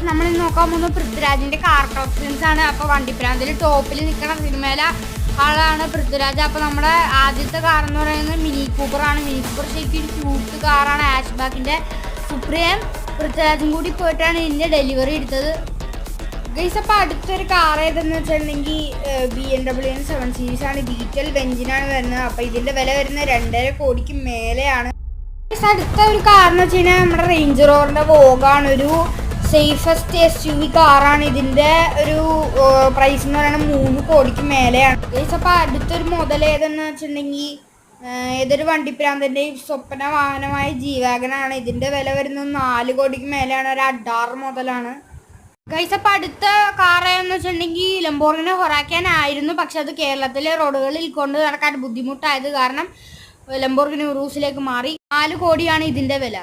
Guys നമ്മൾ ഇന്ന് നോക്കാൻ പോകുന്നത് പൃഥ്വിരാജിന്റെ കാർ കളക്ഷൻസ് ആണ്. അപ്പോൾ വണ്ടിപ്രാന്തിൽ ടോപ്പിൽ നിൽക്കുന്ന സിനിമയിലെ ആളാണ് പൃഥ്വിരാജ്. അപ്പോൾ നമ്മുടെ ആദ്യത്തെ കാർ എന്ന് പറയുന്നത് മിനി കൂപ്പർ ആണ്. മിനി കൂപ്പർ ശരിക്കും ഒരു ക്യൂട്ട് കാറാണ്. ആഷ് ബാക്കിന്റെ സുപ്രിയം പൃഥ്വിരാജും കൂടി പോയിട്ടാണ് ഇതിന്റെ ഡെലിവറി എടുത്തത്. ഗൈസ് അപ്പോൾ അടുത്തൊരു കാർ ഏതെന്ന് വെച്ചിട്ടുണ്ടെങ്കിൽ BMW 7 സീരീസ് ആണ്. ഡീറ്റെയിൽ ബെഞ്ചിനാണ് വരുന്നത്. അപ്പോൾ ഇതിന്റെ വില വരുന്നത് 2.5 കോടിക്ക് മേലെയാണ്. അടുത്ത ഒരു കാറെന്ന് വെച്ച് കഴിഞ്ഞാൽ നമ്മുടെ റേഞ്ച് റോവറിന്റെ വോഗാണ്. ഒരു സേഫസ്റ്റ് SUV കാറാണ്. ഇതിന്റെ ഒരു പ്രൈസ് എന്ന് പറയുന്നത് 3 കോടിക്ക് മേലെയാണ്. അപ്പോൾ അടുത്തൊരു മുതൽ ഏതെന്ന് വെച്ചിട്ടുണ്ടെങ്കിൽ ഏതൊരു വണ്ടിപ്രാന്തന്റെയും സ്വപ്ന വാഹനമായ G-Wagon. ഇതിന്റെ വില വരുന്നത് 4 കോടിക്ക് മേലെയാണ്. ഒരു അഡാർ മുതലാണ്. ഗൈസ് അപ്പോൾ അടുത്ത കാർ എന്ന് വെച്ചിട്ടുണ്ടെങ്കിൽ ലംബോർഗിനി ഹൊറാക്കൻ ആയിരുന്നു. പക്ഷെ അത് കേരളത്തിലെ റോഡുകളിൽ കൊണ്ട് നടക്കാൻ ബുദ്ധിമുട്ടായത് കാരണം ലംബോർഗിനി ഉറൂസിലേക്ക് മാറി. 4 കോടിയാണ് ഇതിന്റെ വില.